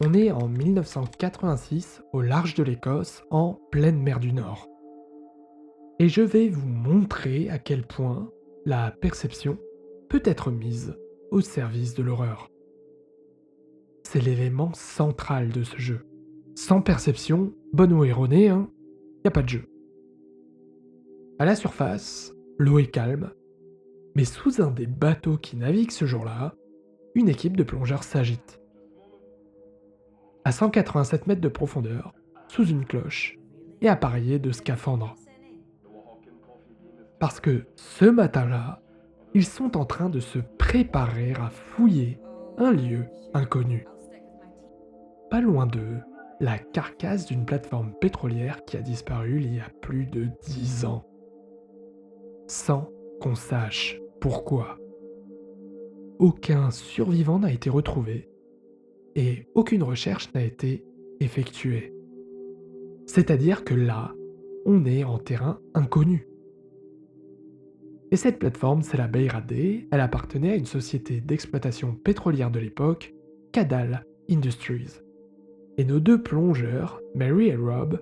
On est en 1986 au large de l'Écosse, en pleine mer du Nord. Et je vais vous montrer à quel point la perception peut être mise au service de l'horreur. C'est l'élément central de ce jeu. Sans perception, bonne ou erronée, y a pas de jeu. À la surface, l'eau est calme, mais sous un des bateaux qui navigue ce jour-là, une équipe de plongeurs s'agite. À 187 mètres de profondeur, sous une cloche, et appareillé de scaphandres. Parce que ce matin-là, ils sont en train de se préparer à fouiller un lieu inconnu. Pas loin d'eux, la carcasse d'une plateforme pétrolière qui a disparu il y a plus de 10 ans. Sans qu'on sache pourquoi. Aucun survivant n'a été retrouvé et aucune recherche n'a été effectuée. C'est-à-dire que là, on est en terrain inconnu. Et cette plateforme, c'est la Beiradeh, elle appartenait à une société d'exploitation pétrolière de l'époque, Cadal Industries. Et nos deux plongeurs, Mary et Rob,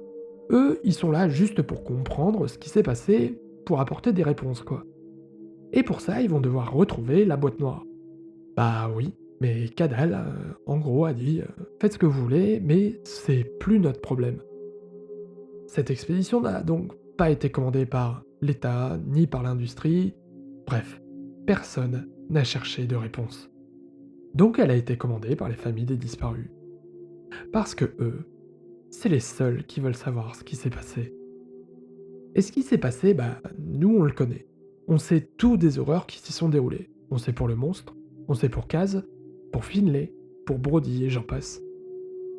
eux, ils sont là juste pour comprendre ce qui s'est passé, pour apporter des réponses, quoi. Et pour ça, ils vont devoir retrouver la boîte noire. Bah oui, mais Cadal, en gros, a dit faites ce que vous voulez, mais c'est plus notre problème. Cette expédition n'a donc pas été commandée par l'État ni par l'industrie. Bref, personne n'a cherché de réponse. Donc elle a été commandée par les familles des disparus. Parce que eux, c'est les seuls qui veulent savoir ce qui s'est passé. Et ce qui s'est passé, bah, nous on le connaît. On sait tout des horreurs qui s'y sont déroulées. On sait pour le monstre, on sait pour Kaz, pour Finlay, pour Brody et j'en passe.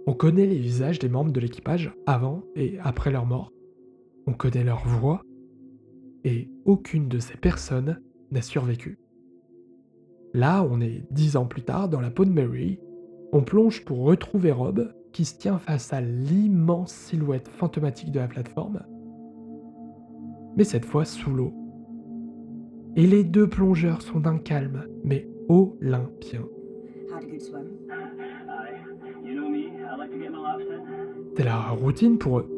On connaît les visages des membres de l'équipage avant et après leur mort. On connaît leur voix. Et aucune de ces personnes n'a survécu. Là, on est 10 ans plus tard dans la peau de Mary. On plonge pour retrouver Rob, qui se tient face à l'immense silhouette fantomatique de la plateforme, mais cette fois sous l'eau. Et les deux plongeurs sont d'un calme, mais olympien. Had a good swim. You know me, I like to get my laps in. C'est la routine pour eux.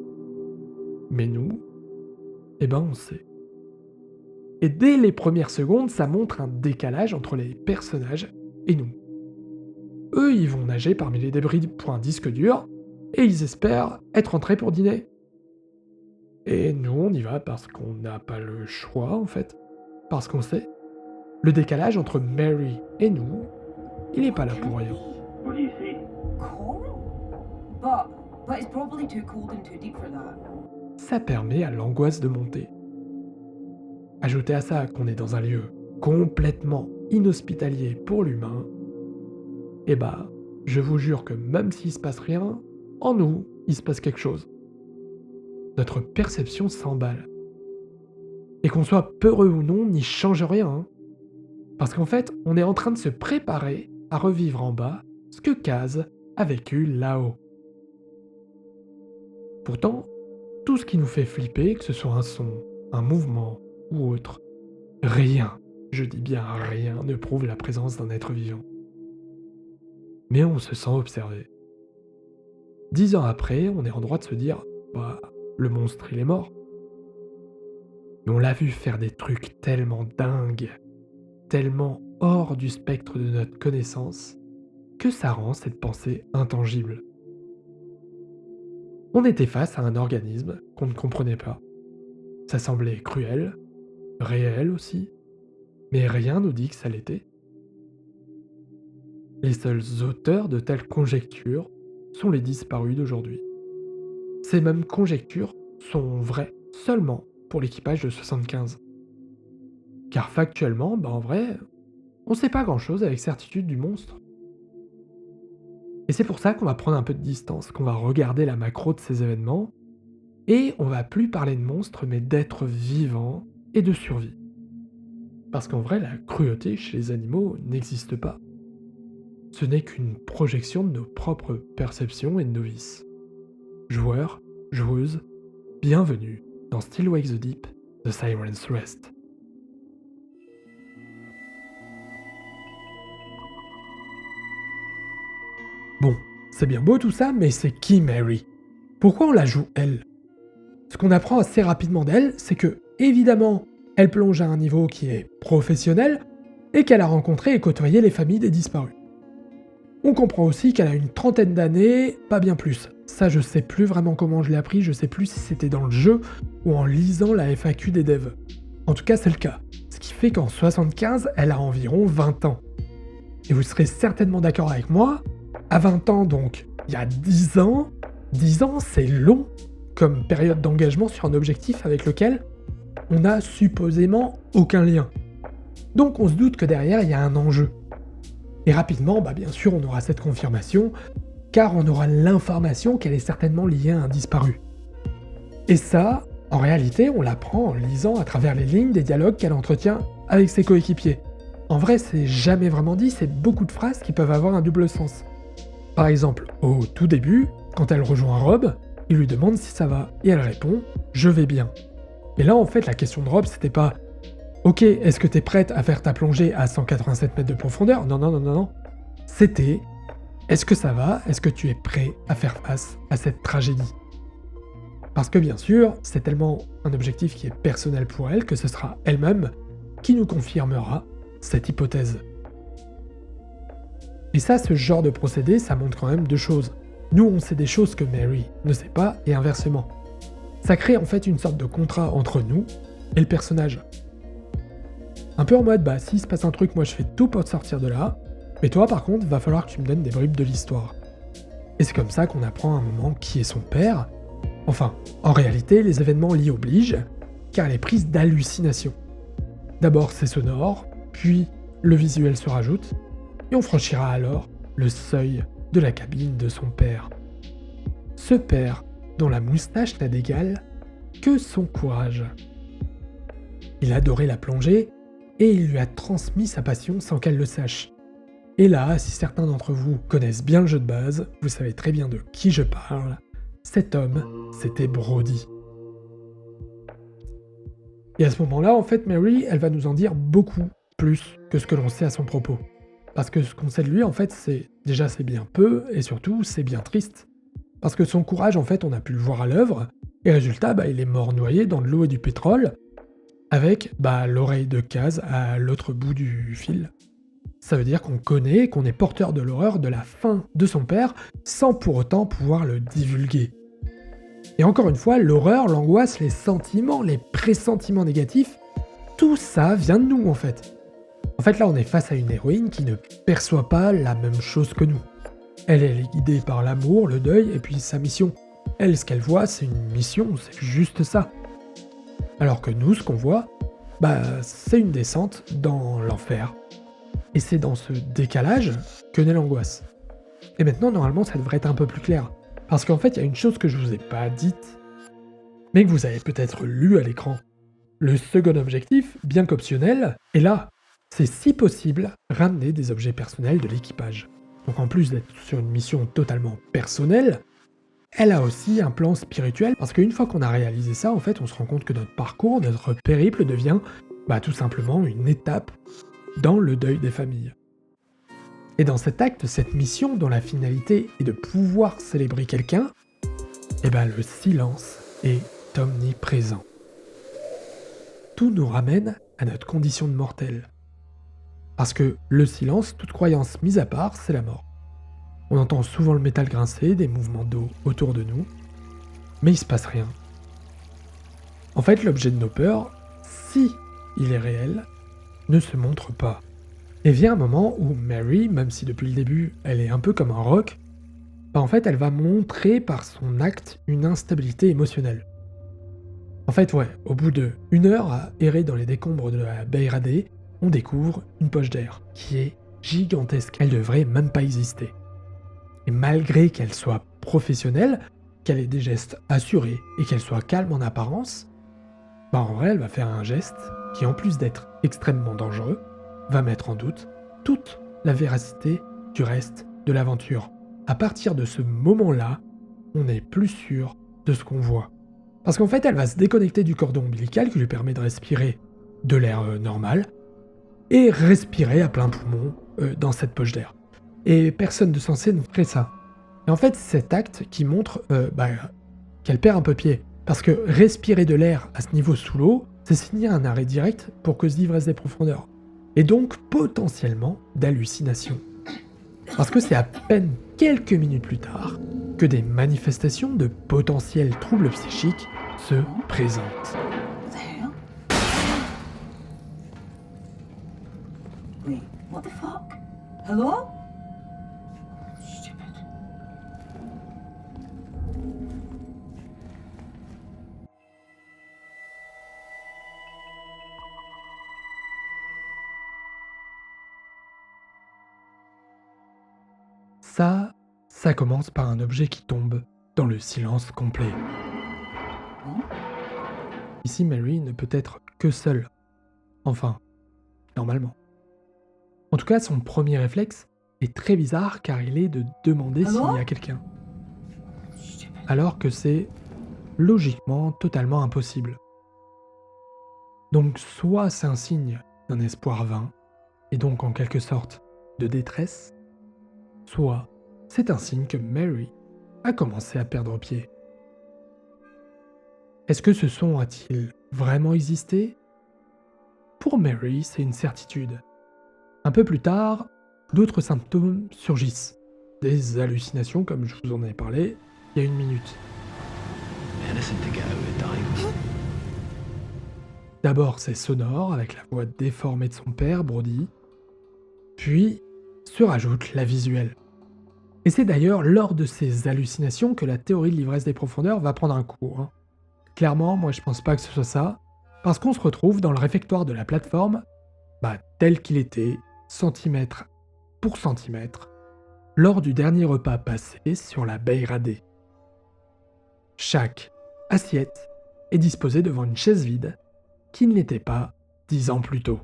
Mais nous, eh ben on sait. Et dès les premières secondes, ça montre un décalage entre les personnages et nous. Eux, ils vont nager parmi les débris pour un disque dur, et ils espèrent être entrés pour dîner. Et nous, on y va parce qu'on n'a pas le choix, en fait. Parce qu'on sait. Le décalage entre Mary et nous, il est pas là pour rien. What do you see? Coral? But it's probably too cold and too deep for that. Ça permet à l'angoisse de monter. Ajoutez à ça qu'on est dans un lieu complètement inhospitalier pour l'humain, et bah, je vous jure que même s'il se passe rien, en nous, il se passe quelque chose. Notre perception s'emballe. Et qu'on soit peureux ou non n'y change rien. Parce qu'en fait, on est en train de se préparer à revivre en bas ce que Kaz a vécu là-haut. Pourtant, tout ce qui nous fait flipper, que ce soit un son, un mouvement ou autre, rien, je dis bien rien, ne prouve la présence d'un être vivant. Mais on se sent observé. 10 ans après, on est en droit de se dire bah, le monstre il est mort. Mais on l'a vu faire des trucs tellement dingues, tellement hors du spectre de notre connaissance, que ça rend cette pensée intangible. On était face à un organisme qu'on ne comprenait pas. Ça semblait cruel, réel aussi, mais rien nous dit que ça l'était. Les seuls auteurs de telles conjectures sont les disparus d'aujourd'hui. Ces mêmes conjectures sont vraies seulement pour l'équipage de 75. Car factuellement, en vrai, on sait pas grand-chose avec certitude du monstre. Et c'est pour ça qu'on va prendre un peu de distance, qu'on va regarder la macro de ces événements, et on va plus parler de monstres, mais d'êtres vivants et de survie. Parce qu'en vrai, la cruauté chez les animaux n'existe pas. Ce n'est qu'une projection de nos propres perceptions et de nos vices. Joueurs, joueuses, bienvenue dans Still Wake the Deep, The Siren's Rest. Bon, c'est bien beau tout ça, mais c'est qui Mary? Pourquoi on la joue elle? Ce qu'on apprend assez rapidement d'elle, c'est que, évidemment, elle plonge à un niveau qui est professionnel et qu'elle a rencontré et côtoyé les familles des disparus. On comprend aussi qu'elle a une trentaine d'années, pas bien plus. Ça, je sais plus vraiment comment je l'ai appris, je sais plus si c'était dans le jeu ou en lisant la FAQ des devs. En tout cas, c'est le cas. Ce qui fait qu'en 75, elle a environ 20 ans. Et vous serez certainement d'accord avec moi, à 20 ans donc, il y a 10 ans c'est long comme période d'engagement sur un objectif avec lequel on n'a supposément aucun lien. Donc on se doute que derrière il y a un enjeu. Et rapidement, bien sûr, on aura cette confirmation, car on aura l'information qu'elle est certainement liée à un disparu. Et ça, en réalité, on l'apprend en lisant à travers les lignes des dialogues qu'elle entretient avec ses coéquipiers. En vrai, c'est jamais vraiment dit, c'est beaucoup de phrases qui peuvent avoir un double sens. Par exemple, au tout début, quand elle rejoint Rob, il lui demande si ça va, et elle répond « Je vais bien ». Et là, en fait, la question de Rob, c'était pas « Ok, est-ce que t'es prête à faire ta plongée à 187 mètres de profondeur ?» Non. C'était « Est-ce que ça va? Est-ce que tu es prêt à faire face à cette tragédie ?» Parce que bien sûr, c'est tellement un objectif qui est personnel pour elle que ce sera elle-même qui nous confirmera cette hypothèse. Et ça, ce genre de procédé, ça montre quand même deux choses. Nous, on sait des choses que Mary ne sait pas, et inversement. Ça crée en fait une sorte de contrat entre nous et le personnage. Un peu en mode, s'il se passe un truc, moi je fais tout pour te sortir de là, mais toi par contre, va falloir que tu me donnes des bribes de l'histoire. Et c'est comme ça qu'on apprend à un moment qui est son père. Enfin, en réalité, les événements l'y obligent, car elle est prise d'hallucinations. D'abord c'est sonore, puis le visuel se rajoute, et on franchira alors le seuil de la cabine de son père. Ce père dont la moustache n'a d'égal que son courage. Il adorait la plongée et il lui a transmis sa passion sans qu'elle le sache. Et là, si certains d'entre vous connaissent bien le jeu de base, vous savez très bien de qui je parle. Cet homme, c'était Brody. Et à ce moment-là, en fait, Mary, elle va nous en dire beaucoup plus que ce que l'on sait à son propos. Parce que ce qu'on sait de lui, en fait, c'est bien peu, et surtout, c'est bien triste. Parce que son courage, en fait, on a pu le voir à l'œuvre, et résultat, il est mort noyé dans de l'eau et du pétrole, avec l'oreille de Kaz à l'autre bout du fil. Ça veut dire qu'on connaît, qu'on est porteur de l'horreur de la fin de son père, sans pour autant pouvoir le divulguer. Et encore une fois, l'horreur, l'angoisse, les sentiments, les pressentiments négatifs, tout ça vient de nous, en fait. En fait, là, on est face à une héroïne qui ne perçoit pas la même chose que nous. Elle est guidée par l'amour, le deuil, et puis sa mission. Elle, ce qu'elle voit, c'est une mission, c'est juste ça. Alors que nous, ce qu'on voit, c'est une descente dans l'enfer. Et c'est dans ce décalage que naît l'angoisse. Et maintenant, normalement, ça devrait être un peu plus clair. Parce qu'en fait, il y a une chose que je vous ai pas dite, mais que vous avez peut-être lu à l'écran. Le second objectif, bien qu'optionnel, est là. C'est si possible ramener des objets personnels de l'équipage. Donc en plus d'être sur une mission totalement personnelle, elle a aussi un plan spirituel, parce qu'une fois qu'on a réalisé ça, en fait, on se rend compte que notre parcours, notre périple devient tout simplement une étape dans le deuil des familles. Et dans cet acte, cette mission dont la finalité est de pouvoir célébrer quelqu'un, le silence est omniprésent. Tout nous ramène à notre condition de mortel. Parce que le silence, toute croyance mise à part, c'est la mort. On entend souvent le métal grincer, des mouvements d'eau autour de nous, mais il se passe rien. En fait, l'objet de nos peurs, si il est réel, ne se montre pas. Et vient un moment où Mary, même si depuis le début elle est un peu comme un roc, en fait elle va montrer par son acte une instabilité émotionnelle. En fait au bout de 1 heure à errer dans les décombres de la baie radée, on découvre une poche d'air qui est gigantesque. Elle devrait même pas exister. Et malgré qu'elle soit professionnelle, qu'elle ait des gestes assurés et qu'elle soit calme en apparence, en vrai elle va faire un geste qui, en plus d'être extrêmement dangereux, va mettre en doute toute la véracité du reste de l'aventure. À partir de ce moment-là, on n'est plus sûr de ce qu'on voit. Parce qu'en fait, elle va se déconnecter du cordon ombilical qui lui permet de respirer de l'air normal et respirer à plein poumon dans cette poche d'air. Et personne de censé ne ferait ça. Et en fait, c'est cet acte qui montre qu'elle perd un peu pied. Parce que respirer de l'air à ce niveau sous l'eau, c'est signer un arrêt direct pour cause d'ivresse des profondeurs. Et donc potentiellement d'hallucinations. Parce que c'est à peine quelques minutes plus tard que des manifestations de potentiels troubles psychiques se présentent. What the hell? Wait, what the fuck? Hello? Stupid. Ça commence par un objet qui tombe dans le silence complet. Huh? Ici, Mary ne peut être que seule. Enfin, normalement. En tout cas, son premier réflexe est très bizarre car il est de demander s'il y a quelqu'un. Stupid. Alors que c'est logiquement totalement impossible. Donc soit c'est un signe d'un espoir vain, et donc en quelque sorte de détresse, soit c'est un signe que Mary a commencé à perdre pied. Est-ce que ce son a-t-il vraiment existé? Pour Mary, c'est une certitude. Un peu plus tard, d'autres symptômes surgissent. Des hallucinations, comme je vous en ai parlé il y a une minute. Innocent to go with dying. D'abord, c'est sonore, avec la voix déformée de son père, Brody. Puis, se rajoute la visuelle. Et c'est d'ailleurs lors de ces hallucinations que la théorie de l'ivresse des profondeurs va prendre un cours. Hein. Clairement, moi je pense pas que ce soit ça, parce qu'on se retrouve dans le réfectoire de la plateforme, tel qu'il était, centimètre pour centimètre, lors du dernier repas passé sur la baie radée. Chaque assiette est disposée devant une chaise vide, qui ne l'était pas 10 ans plus tôt.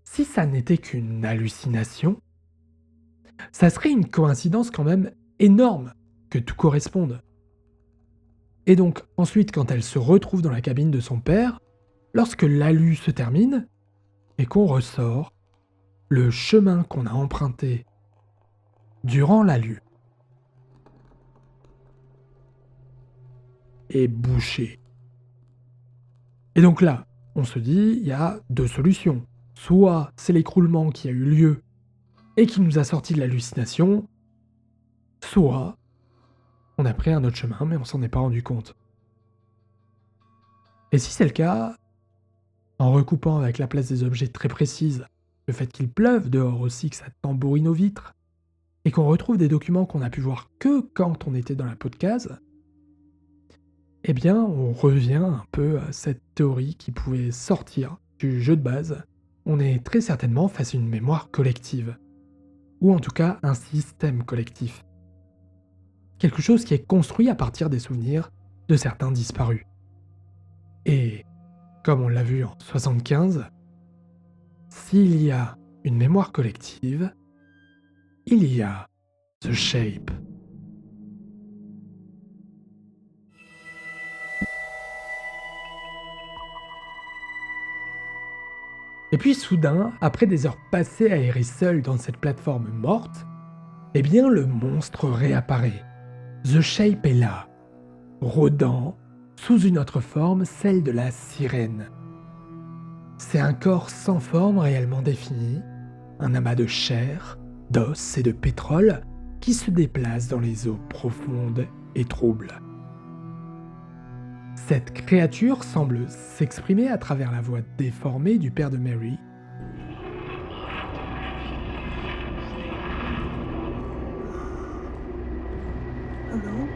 Si ça n'était qu'une hallucination, ça serait une coïncidence quand même énorme que tout corresponde. Et donc ensuite, quand elle se retrouve dans la cabine de son père, lorsque l'hallu se termine, et qu'on ressort, le chemin qu'on a emprunté durant l'hallu est bouché. Et donc là, on se dit, il y a deux solutions. Soit c'est l'écroulement qui a eu lieu et qui nous a sorti de l'hallucination, soit on a pris un autre chemin mais on s'en est pas rendu compte. Et si c'est le cas, en recoupant avec la place des objets très précise, le fait qu'il pleuve dehors aussi, que ça tambourine aux vitres, et qu'on retrouve des documents qu'on a pu voir que quand on était dans la peau de case, eh bien on revient un peu à cette théorie qui pouvait sortir du jeu de base. On est très certainement face à une mémoire collective, ou en tout cas un système collectif. Quelque chose qui est construit à partir des souvenirs de certains disparus. Et, comme on l'a vu en 75, s'il y a une mémoire collective, il y a The Shape. Et puis soudain, après des heures passées à errer seul dans cette plateforme morte, eh bien le monstre réapparaît. The Shape est là, rôdant, sous une autre forme, celle de la sirène. C'est un corps sans forme réellement défini, un amas de chair, d'os et de pétrole qui se déplace dans les eaux profondes et troubles. Cette créature semble s'exprimer à travers la voix déformée du père de Mary. Hello?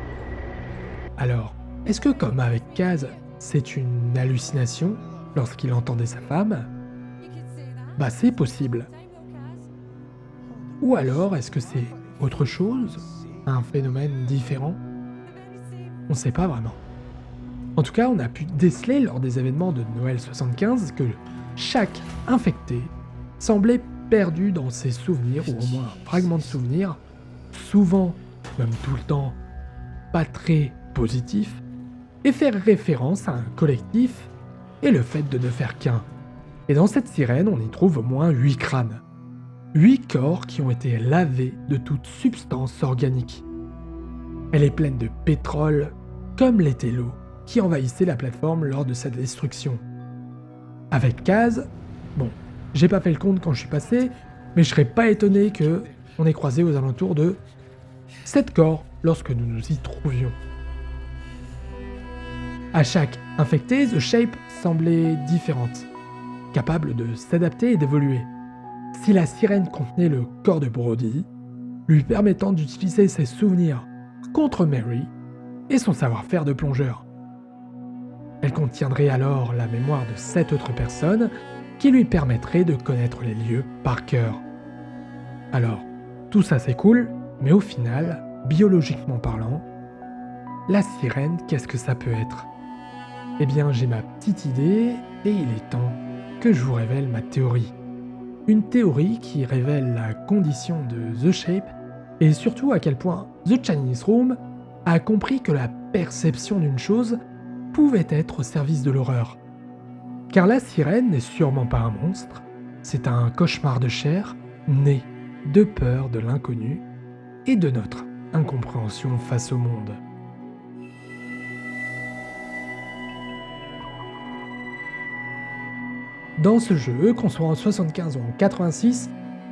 Alors, est-ce que comme avec Kaz, c'est une hallucination lorsqu'il entendait sa femme? C'est possible. Ou alors, est-ce que c'est autre chose? Un phénomène différent? On ne sait pas vraiment. En tout cas, on a pu déceler lors des événements de Noël 75 que chaque infecté semblait perdu dans ses souvenirs, ou au moins un fragment de souvenir, souvent, même tout le temps, pas très positif, et faire référence à un collectif et le fait de ne faire qu'un. Et dans cette sirène, on y trouve au moins 8 crânes. 8 corps qui ont été lavés de toute substance organique. Elle est pleine de pétrole, comme l'était l'eau qui envahissait la plateforme lors de sa destruction. Avec Kaz, bon, j'ai pas fait le compte quand je suis passé, mais je serais pas étonné que on ait croisé aux alentours de 7 corps lorsque nous nous y trouvions. À chaque infecté, The Shape semblait différente, capable de s'adapter et d'évoluer. Si la sirène contenait le corps de Brody, lui permettant d'utiliser ses souvenirs contre Mary et son savoir-faire de plongeur. Elle contiendrait alors la mémoire de 7 autres personnes qui lui permettraient de connaître les lieux par cœur. Alors, tout ça c'est cool, mais au final, biologiquement parlant, la sirène, qu'est-ce que ça peut être ? Eh bien, j'ai ma petite idée et il est temps que je vous révèle ma théorie. Une théorie qui révèle la condition de The Shape et surtout à quel point The Chinese Room a compris que la perception d'une chose pouvait être au service de l'horreur. Car la sirène n'est sûrement pas un monstre, c'est un cauchemar de chair né de peur de l'inconnu et de notre incompréhension face au monde. Dans ce jeu, qu'on soit en 75 ou en 86,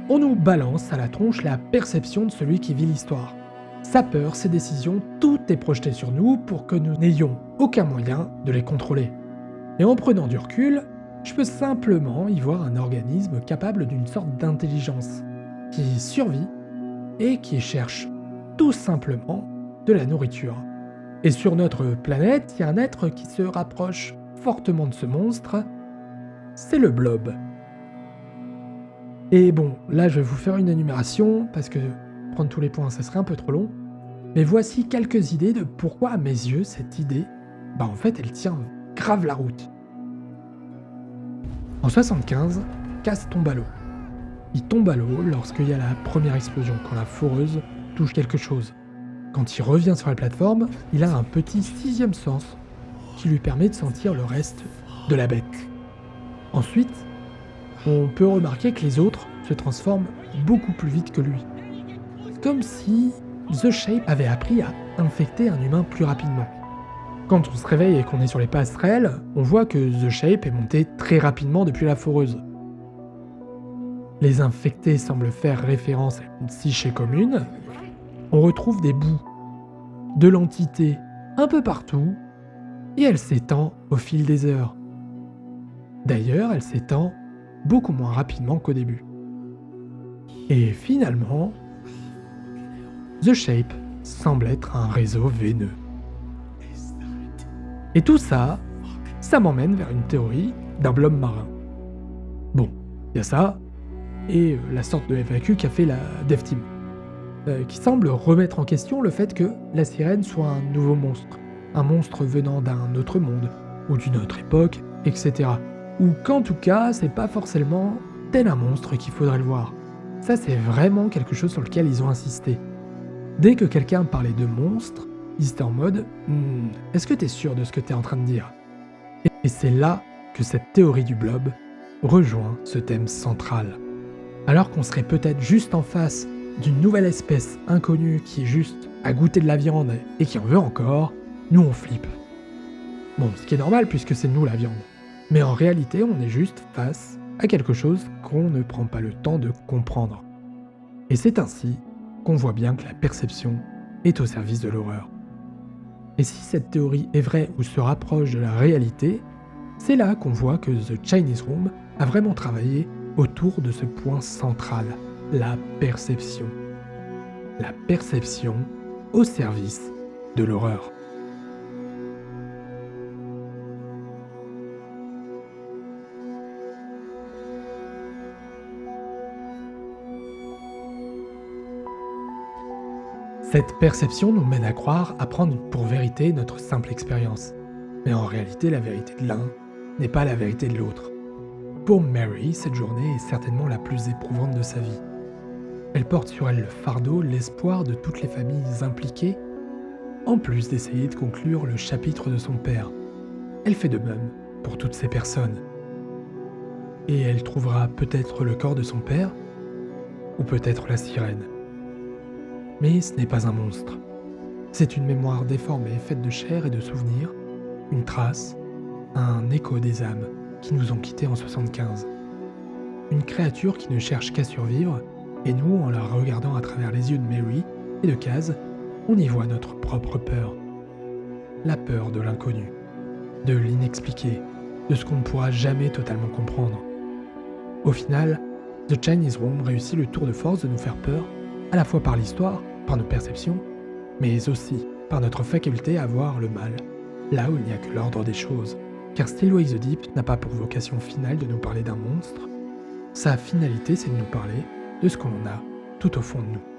on nous balance à la tronche la perception de celui qui vit l'histoire. Sa peur, ses décisions, tout est projeté sur nous pour que nous n'ayons aucun moyen de les contrôler. Et en prenant du recul, je peux simplement y voir un organisme capable d'une sorte d'intelligence, qui survit et qui cherche tout simplement de la nourriture. Et sur notre planète, il y a un être qui se rapproche fortement de ce monstre, c'est le blob. Et bon, là je vais vous faire une énumération, parce que prendre tous les points ça serait un peu trop long, mais voici quelques idées de pourquoi à mes yeux cette idée, en fait elle tient grave la route. En 75, Kaz tombe à l'eau. Il tombe à l'eau lorsqu'il y a la première explosion, quand la foreuse touche quelque chose. Quand il revient sur la plateforme, il a un petit 6e sens qui lui permet de sentir le reste de la bête. Ensuite, on peut remarquer que les autres se transforment beaucoup plus vite que lui. Comme si The Shape avait appris à infecter un humain plus rapidement. Quand on se réveille et qu'on est sur les passerelles, on voit que The Shape est monté très rapidement depuis la foreuse. Les infectés semblent faire référence à une psyché commune. On retrouve des bouts de l'entité un peu partout, et elle s'étend au fil des heures. D'ailleurs, elle s'étend beaucoup moins rapidement qu'au début. Et finalement, The Shape semble être un réseau veineux. Et tout ça, ça m'emmène vers une théorie d'un blob marin. Bon, il y a ça, et la sorte de FAQ qu'a fait la Dev Team, qui semble remettre en question le fait que la sirène soit un nouveau monstre, un monstre venant d'un autre monde, ou d'une autre époque, etc. Ou qu'en tout cas, c'est pas forcément tel un monstre qu'il faudrait le voir. Ça, c'est vraiment quelque chose sur lequel ils ont insisté. Dès que quelqu'un parlait de monstre, ils étaient en mode « Est-ce que t'es sûr de ce que t'es en train de dire ?» Et c'est là que cette théorie du blob rejoint ce thème central. Alors qu'on serait peut-être juste en face d'une nouvelle espèce inconnue qui est juste à goûter de la viande et qui en veut encore, nous on flippe. Bon, ce qui est normal puisque c'est nous la viande. Mais en réalité, on est juste face à quelque chose qu'on ne prend pas le temps de comprendre. Et c'est ainsi qu'on voit bien que la perception est au service de l'horreur. Et si cette théorie est vraie ou se rapproche de la réalité, c'est là qu'on voit que The Chinese Room a vraiment travaillé autour de ce point central, la perception. La perception au service de l'horreur. Cette perception nous mène à croire à prendre pour vérité notre simple expérience. Mais en réalité, la vérité de l'un n'est pas la vérité de l'autre. Pour Mary, cette journée est certainement la plus éprouvante de sa vie. Elle porte sur elle le fardeau, l'espoir de toutes les familles impliquées, en plus d'essayer de conclure le chapitre de son père. Elle fait de même pour toutes ces personnes. Et elle trouvera peut-être le corps de son père, ou peut-être la sirène. Mais ce n'est pas un monstre. C'est une mémoire déformée faite de chair et de souvenirs, une trace, un écho des âmes qui nous ont quittés en 75. Une créature qui ne cherche qu'à survivre, et nous, en la regardant à travers les yeux de Mary et de Kaz, on y voit notre propre peur. La peur de l'inconnu, de l'inexpliqué, de ce qu'on ne pourra jamais totalement comprendre. Au final, The Chinese Room réussit le tour de force de nous faire peur, à la fois par l'histoire, par nos perceptions, mais aussi par notre faculté à voir le mal, là où il n'y a que l'ordre des choses. Car Still Way the Deep n'a pas pour vocation finale de nous parler d'un monstre, sa finalité c'est de nous parler de ce que l'on a tout au fond de nous.